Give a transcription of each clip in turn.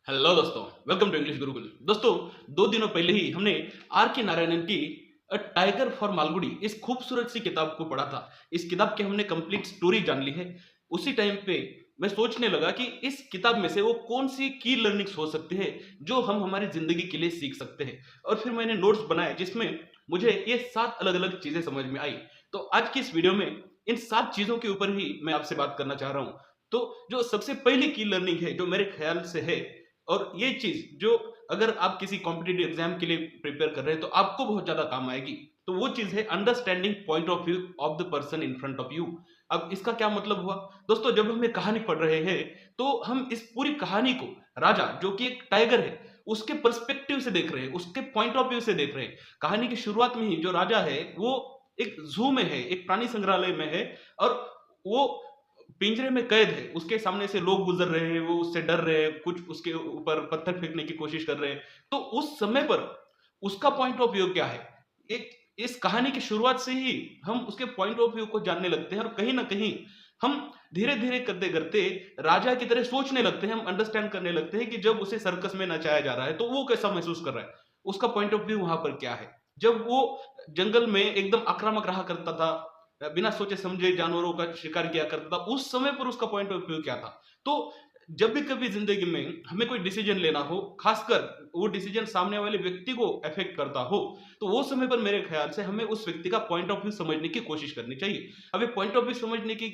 Hello दोस्तों, welcome to English Gurukul. दोस्तों, 2 दिनों पहले ही हमने आर के नारायणन की अ टाइगर फॉर मालगुडी इस खूबसूरत सी किताब को पढ़ा था। इस किताब की हमने कंप्लीट स्टोरी जान ली है। उसी टाइम पे मैं सोचने लगा कि इस किताब में से वो कौन-सी की लर्निंग्स हो सकती है, जो हम हमारी ज़िंदगी के लिए सीख सकते हैं। और फिर मैंने नोट्स बनाए जिसमें मुझे ये 7 अलग-अलग चीज़ें समझ में आई। तो आज की इस वीडियो में इन 7 चीज़ों के ऊपर ही मैं आपसे बात करना चाह रहा हूँ। तो जो सबसे पहली की लर्निंग है, जो मेरे ख्याल से है, और ये चीज़ जो अगर आप किसी कॉम्पिटिटिव एग्जाम के लिए प्रिपेयर कर रहे हैं तो आपको बहुत ज़्यादा काम आएगी। तो वो चीज़ है understanding point of view of the person in front of you. अब इसका क्या मतलब हुआ? दोस्तों, जब हम ये कहानी पढ़ रहे हैं तो हम इस पूरी कहानी को राजा जो कि एक टाइगर है, उसके पर्सपेक्टिव से देख रहे हैं, उसके पॉइंट ऑफ व्यू से देख रहे हैं। कहानी की शुरुआत में ही जो राजा है वो एक ज़ू में है, एक प्राणी संग्रहालय में है और वो पिंजरे में कैद है। उसके सामने से लोग गुजर रहे हैं, वो उससे डर रहे हैं, कुछ उसके ऊपर पत्थर फेंकने की कोशिश कर रहे हैं। तो उस समय पर उसका पॉइंट ऑफ व्यू क्या है? एक इस कहानी की शुरुआत से ही हम उसके पॉइंट ऑफ व्यू को जानने लगते हैं और कहीं न कहीं हम धीरे-धीरे करते-करते राजा की तरह सोचने लगते हैं, हम अंडरस्टैंड करने लगते हैं कि जब उसे सर्कस में नचाया जा रहा है, तो वो कैसा महसूस कर रहा है? उसका पॉइंट ऑफ व्यू वहाँ पर क्या है? जब वो जंगल में एकदम आक्रामक रहा करता था, बिना सोचे समझे जानवरों का शिकार किया करता था, उस समय पर उसका पॉइंट ऑफ व्यू क्या था? तो जब भी कभी ज़िंदगी में हमें कोई डिसीजन लेना हो, खासकर वो डिसीजन सामने वाले व्यक्ति को अफेक्ट करता हो, तो वो समय पर मेरे ख्याल से हमें उस व्यक्ति का पॉइंट ऑफ व्यू समझने की कोशिश करनी चाहिए। अब ये पॉइंट ऑफ व्यू समझने की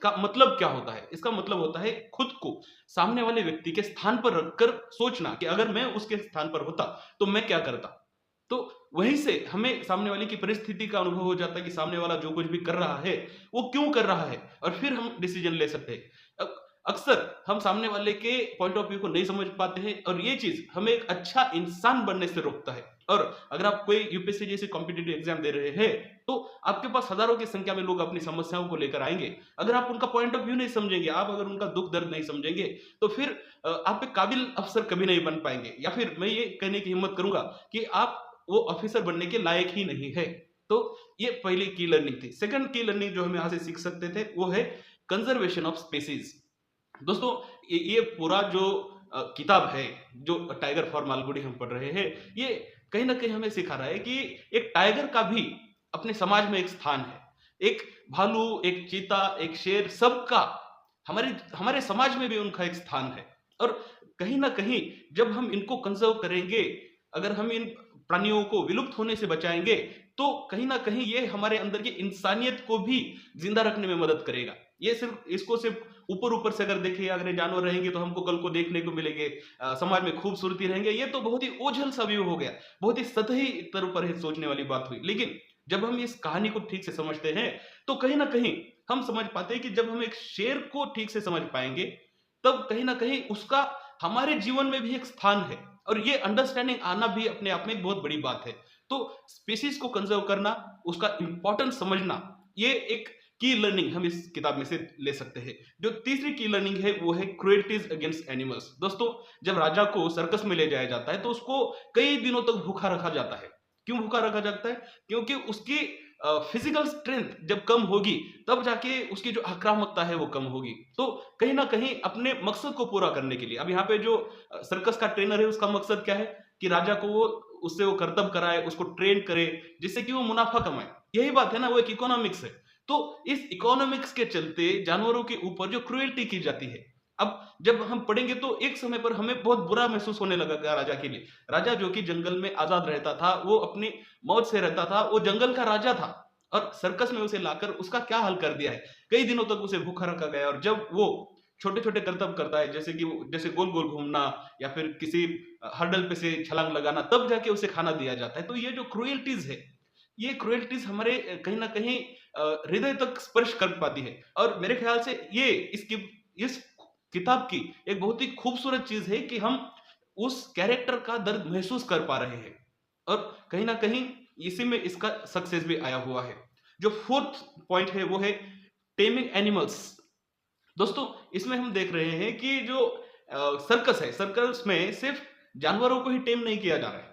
का मतलब क्या होता है? इसका मतलब होता है खुद को सामने वाले व्यक्ति के स्थान पर रखकर सोचना कि अगर मैं उसके स्थान पर होता, तो मैं क्या करता? तो वहीं से हमें सामने वाले की परिस्थिति का अनुभव हो जाता है कि सामने वाला जो कुछ भी कर रहा है, वो क्यों कर रहा है और फिर हम डिसीजन ले सकते हैं। अक्सर हम सामने वाले के पॉइंट ऑफ व्यू को नहीं समझ पाते हैं और ये चीज़ हमें एक अच्छा इंसान बनने से रोकता है। और अगर आप कोई यूपीएससी जैसे कॉम्पिटिटिव एग्ज़ाम दे रहे हैं, तो आपके पास हज़ारों की संख्या में लोग अपनी समस्याओं को लेकर आएँगे। अगर आप उनका पॉइंट ऑफ व्यू नहीं समझेंगे, आप अगर उनका दुःख-दर्द नहीं समझेंगे, तो फिर आप एक काबिल अफ़सर कभी नहीं बन पाएँगे या फिर मैं ये कहने की हिम्मत करूँगा कि आप वो ऑफिसर बनने के लायक ही नहीं है। तो ये पहली की लर्निंग थी। सेकंड की लर्निंग जो हम यहाँ से सीख सकते थे वो है कंजर्वेशन ऑफ स्पीशीज। दोस्तों, ये पूरा जो किताब है, जो टाइगर फॉर मालगुडी हम पढ़ रहे हैं, ये कहीं न कहीं हमें सिखा रहा है कि एक टाइगर का भी अपने समाज में एक स्थान है। एक भालू, एक चीता, एक शेर सबका हमारे हमारे समाज में भी उनका एक स्थान है। और कहीं न कहीं जब हम इनको कंज़र्व करेंगे, अगर हम इन प्राणियों को विलुप्त होने से बचाएँगे, तो कहीं न कहीं ये हमारे अंदर की इंसानियत को भी ज़िंदा रखने में मदद करेगा। ये सिर्फ़ इसको सिर्फ़ ऊपर-ऊपर से अगर देखें, अगर ये जानवर रहेंगे तो हमको कल को देखने को मिलेंगे, समाज में खूबसूरती रहेंगे, ये तो बहुत ही ओझल-सा व्यू हो गया। बहुत ही सतही स्तर पर ये सोचने वाली बात हुई। लेकिन जब हम इस कहानी को ठीक से समझते हैं, तो कहीं न कहीं हम समझ पाते हैं कि जब हम एक शेर को ठीक से समझ पाएँगे, तब कहीं न कहीं उसका हमारे जीवन में भी एक स्थान है और ये अंडरस्टैंडिंग आना भी अपने आप में एक बहुत बड़ी बात है। तो स्पीशीज़ को कंज़र्व करना, उसका इम्पोर्टेंस समझना, ये एक की लर्निंग हम इस किताब में से ले सकते हैं। जो तीसरी की लर्निंग है वो है क्रुएल्टीज़ अगेंस्ट एनिमल्स। दोस्तों, जब राजा को सर्कस में ले जाया जाता है तो उसको कई दिनों तक भूखा रखा जाता है। क्यों भूखा रखा जाता है? क्योंकि उसकी फिजिकल स्ट्रेंथ जब कम होगी, तब जाके उसकी जो आक्रामकता है वो कम होगी। तो कहीं न कहीं अपने मकसद को पूरा करने के लिए, अब यहाँ पे जो सर्कस का ट्रेनर है उसका मकसद क्या है? कि राजा को वो उससे वो करतब कराए, उसको ट्रेन करे, जिससे कि वो मुनाफ़ा कमाए। यही बात है ना, वो एक इकोनॉमिक्स है। तो इस इकोनॉमिक्स के चलते जानवरों के ऊपर जो क्रुएल्टी की जाती है, अब जब हम पढ़ेंगे तो एक समय पर हमें बहुत बुरा महसूस होने लगेगा राजा के लिए। राजा जो कि जंगल में आज़ाद रहता था, वो अपनी मौज से रहता था, वो जंगल का राजा था और सर्कस में उसे लाकर उसका क्या हाल कर दिया है। कई दिनों तक उसे भूखा रखा गया और जब वो छोटे-छोटे करतब करता है, जैसे कि वो जैसे गोल-गोल घूमना या फिर किसी हर्डल पे से छलांग लगाना, तब जाके उसे खाना दिया जाता है। तो ये जो क्रुएल्टीज़ है, ये क्रुएल्टीज़ हमारे कहीं न कहीं हृदय तक स्पर्श कर पाती है और मेरे ख्याल से ये इस किताब की एक बहुत ही खूबसूरत चीज़ है कि हम उस कैरेक्टर का दर्द महसूस कर पा रहे हैं और कहीं न कहीं इसी में इसका सक्सेस भी आया हुआ है। जो 4th पॉइंट है वो है टेमिंग एनिमल्स। दोस्तों, इसमें हम देख रहे हैं कि जो सर्कस है, सर्कस में सिर्फ़ जानवरों को ही टेम नहीं किया जा रहा है।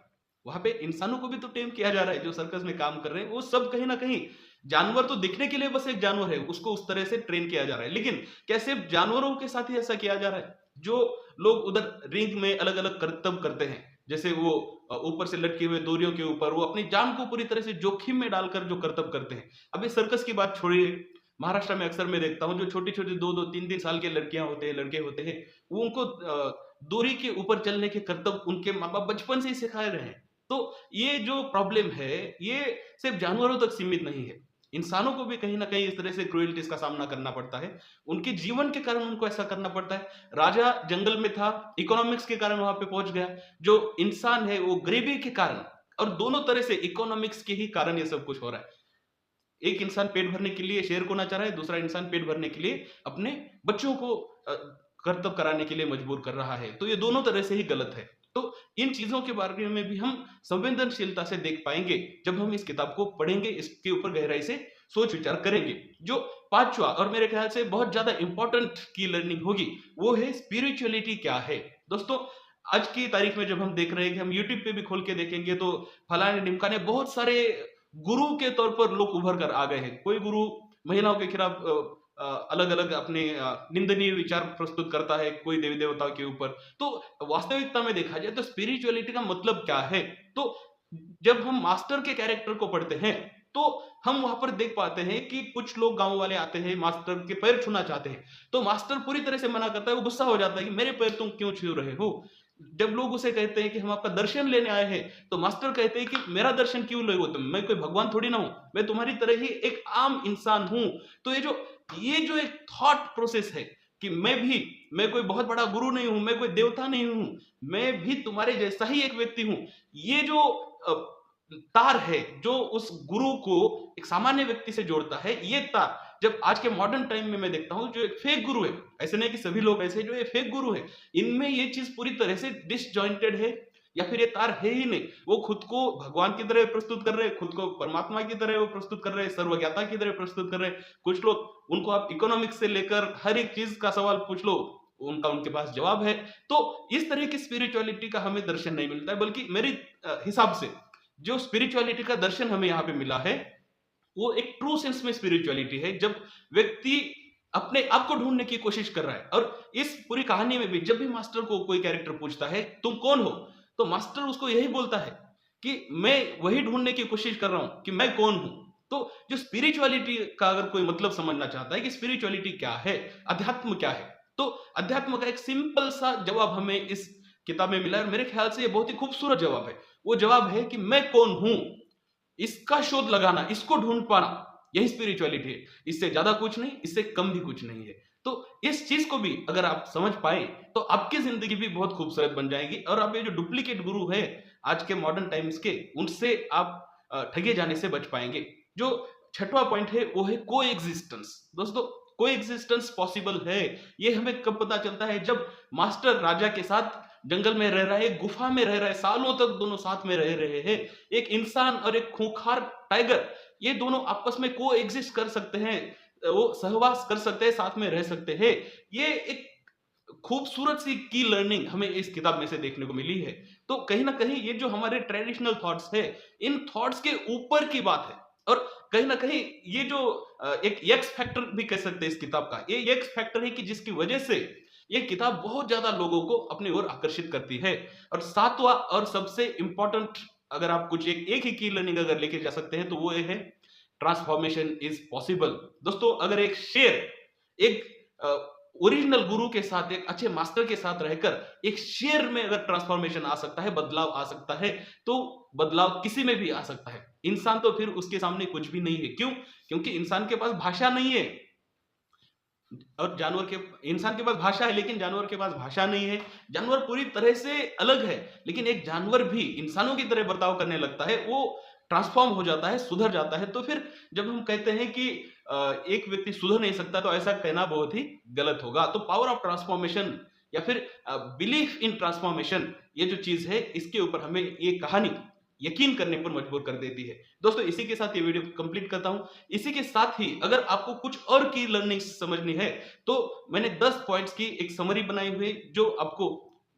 वहाँ पे इंसानों को भी तो टेम किया जा रहा है, जो सर्कस में काम कर रहे हैं, वो सब कहीं न कहीं जानवर तो दिखने के लिए बस एक जानवर है, उसको उस तरह से ट्रेन किया जा रहा है। लेकिन क्या सिर्फ़ जानवरों के साथ ही ऐसा किया जा रहा है? जो लोग उधर रिंग में अलग अलग करतब करते हैं, जैसे वो ऊपर से लटके हुए डोरियों के ऊपर वो अपनी जान को पूरी तरह से जोखिम में डालकर जो करतब करते हैं। अब ये सर्कस की बात छोड़िए, महाराष्ट्र में अक्सर मैं देखता हूँ जो छोटी छोटी 2-2 3-3 साल के लड़कियां होते हैं, लड़के होते हैं, वो उनको डोरी के ऊपर चलने के करतब उनके माँ बाप बचपन से ही सिखाए रहे हैं। तो ये जो प्रॉब्लम है, ये सिर्फ जानवरों तक सीमित नहीं है, इंसानों को भी कहीं ना कहीं इस तरह से क्रुएल्टीज का सामना करना पड़ता है। उनके जीवन के कारण उनको ऐसा करना पड़ता है। राजा जंगल में था, इकोनॉमिक्स के कारण वहां पे पहुंच गया। जो इंसान है वो गरीबी के कारण, और दोनों तरह से इकोनॉमिक्स के ही कारण ये सब कुछ हो रहा है। एक इंसान पेट भरने के लिए शेर को नचा रहा है, दूसरा इंसान पेट भरने के लिए अपने बच्चों को करतब कराने के लिए मजबूर कर रहा है। तो ये दोनों तरह से ही गलत है। तो इन चीजों के बारे में भी हम संवेदनशीलता से देख पाएंगे जब हम इस किताब को पढ़ेंगे, इसके ऊपर गहराई से सोच विचार करेंगे। जो पांचवा और मेरे ख्याल से बहुत ज्यादा इंपॉर्टेंट की लर्निंग होगी, वो है स्पिरिचुअलिटी क्या है। दोस्तों, आज की तारीख में जब हम देख रहे हैं कि हम यूट्यूब पे भी खोल के देखेंगे तो फलाने ढिमकाने बहुत सारे गुरु के तौर पर लोग उभर कर आ गए हैं। कोई गुरु महिलाओं के खिलाफ अलग अलग अपने निंदनीय विचार प्रस्तुत करता है, कोई देवी देवताओं के ऊपर। तो वास्तविकता में देखा जाए तो स्पिरिचुअलिटी का मतलब क्या है, तो जब हम मास्टर के कैरेक्टर को पढ़ते हैं तो हम वहां पर देख पाते हैं कि कुछ लोग गांव वाले आते हैं, मास्टर के पैर छूना चाहते हैं, तो मास्टर पूरी तरह से मना करता है। वो गुस्सा हो जाता है कि मेरे पैर तुम क्यों छू रहे हो। जब लोग उसे कहते हैं कि हम आपका दर्शन लेने आए हैं, तो मास्टर कहते हैं कि मेरा दर्शन क्यों लोगे तुम, मैं कोई भगवान थोड़ी ना हूं, मैं तुम्हारी तरह ही एक आम इंसान हूं। तो ये जो एक थॉट प्रोसेस है कि मैं कोई बहुत बड़ा गुरु नहीं हूं, मैं कोई देवता नहीं हूं, मैं भी तुम्हारे जैसा ही एक व्यक्ति हूं। ये जो तार है जो उस गुरु को एक सामान्य व्यक्ति से जोड़ता है, ये तार जब आज के मॉडर्न टाइम में मैं देखता हूं जो एक फेक गुरु है, ऐसे नहीं कि सभी लोग ऐसे, जो ये फेक गुरु है, इनमें ये चीज पूरी तरह से डिसजॉइंटेड है, या फिर ये तार है ही नहीं। वो खुद को भगवान की तरह प्रस्तुत कर रहे हैं, खुद को परमात्मा की तरह वो प्रस्तुत कर रहे हैं, सर्वज्ञता की तरह प्रस्तुत कर रहे हैं। कुछ लोग, उनको आप इकोनॉमिक्स से लेकर हर एक चीज का सवाल पूछ लो, उनके पास जवाब है। तो इस तरह की स्पिरिचुअलिटी का हमें दर्शन नहीं मिलता है, बल्कि मेरे हिसाब से जो स्पिरिचुअलिटी का दर्शन हमें यहाँ पे मिला है, वो एक ट्रू सेंस में स्पिरिचुअलिटी है, जब व्यक्ति अपने आप को ढूंढने की कोशिश कर रहा है। और इस पूरी कहानी में भी जब भी मास्टर को कोई कैरेक्टर पूछता है तुम कौन हो, तो मास्टर उसको यही बोलता है कि मैं वही ढूंढने की कोशिश कर रहा हूं कि मैं कौन हूं। तो जो स्पिरिचुअलिटी का अगर कोई मतलब समझना चाहता है कि स्पिरिचुअलिटी क्या है, अध्यात्म क्या है, तो अध्यात्म का एक सिंपल सा जवाब हमें इस किताब में मिला है। मेरे ख्याल से ये बहुत ही खूबसूरत जवाब है। वो जवाब है कि मैं कौन हूं, इसका शोध लगाना, इसको ढूंढ पाना, यही स्पिरिचुअलिटी है। इससे ज्यादा कुछ नहीं, इससे कम भी कुछ नहीं है। तो इस चीज को भी अगर आप समझ पाए तो आपकी जिंदगी भी बहुत खूबसूरत बन जाएगी, और आप ये जो डुप्लीकेट गुरु है आज के मॉडर्न टाइम्स के, उनसे आप ठगे जाने से बच पाएंगे। जो छठवां पॉइंट है वो है को एग्जिस्टेंस। दोस्तों, को एग्जिस्टेंस पॉसिबल है, ये हमें कब पता चलता है, जब मास्टर राजा के साथ जंगल में रह रहा है, गुफा में रह रहा है, सालों तक दोनों साथ में रह रहे हैं। एक इंसान और एक खूंखार टाइगर, ये दोनों आपस में को एग्जिस्ट कर सकते हैं, वो सहवास कर सकते हैं, साथ में रह सकते हैं। ये एक खूबसूरत सी की लर्निंग हमें इस किताब में से देखने को मिली है। तो कहीं ना कहीं ये जो हमारे ट्रेडिशनल थॉट्स है, इन थॉट्स के ऊपर की बात है। और कहीं ना कहीं ये जो एक एक्स फैक्टर भी कह सकते हैं इस किताब का, ये एक्स फैक्टर है कि जिसकी वजह से ये किताब बहुत ज्यादा लोगों को अपनी ओर आकर्षित करती है। और सातवां और सबसे इंपॉर्टेंट, अगर आप कुछ एक ही की लर्निंग अगर लेके जा सकते हैं तो वो ये है, ट्रांसफॉर्मेशन इज पॉसिबल। दोस्तों, अगर एक शेर एक ओरिजिनल गुरु के साथ, एक अच्छे मास्टर के साथ रहकर एक शेर में अगर ट्रांसफॉर्मेशन आ सकता है, बदलाव आ सकता है, तो बदलाव किसी में भी आ सकता है। इंसान तो फिर उसके सामने कुछ भी नहीं है। क्यों? क्योंकि इंसान के पास भाषा नहीं है, और इंसान के पास भाषा है लेकिन जानवर के पास भाषा नहीं है। जानवर पूरी तरह से अलग है, लेकिन एक जानवर भी इंसानों की तरह बर्ताव करने लगता है, वो ट्रांसफॉर्म हो जाता है, सुधर जाता है। तो फिर जब हम कहते हैं कि एक व्यक्ति सुधर नहीं सकता, तो ऐसा कहना बहुत ही गलत होगा। तो पावर ऑफ ट्रांसफॉर्मेशन या फिर बिलीफ इन ट्रांसफॉर्मेशन, ये जो चीज है, इसके ऊपर हमें ये कहानी यकीन करने पर मजबूर कर देती है। दोस्तों, इसी के साथ ये वीडियो कंप्लीट करता हूं। इसी के साथ ही अगर आपको कुछ और की लर्निंग समझनी है, तो मैंने 10 पॉइंट्स की एक समरी बनाई हुई जो आपको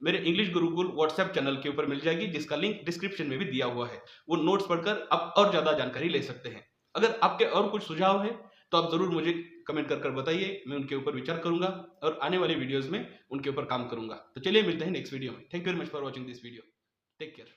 मेरे इंग्लिश गुरुकुल व्हाट्सएप चैनल के ऊपर मिल जाएगी, जिसका लिंक डिस्क्रिप्शन में भी दिया हुआ है। वो नोट्स पढ़कर आप और ज्यादा जानकारी ले सकते हैं। अगर आपके और कुछ सुझाव है तो आप ज़रूर मुझे कमेंट कर बताइए, मैं उनके ऊपर विचार करूँगा और आने वाले वीडियोज़ में उनके ऊपर काम करूँगा। तो चलिए मिलते हैं नेक्स्ट वीडियो में। Thank you very much for watching this video. Take care.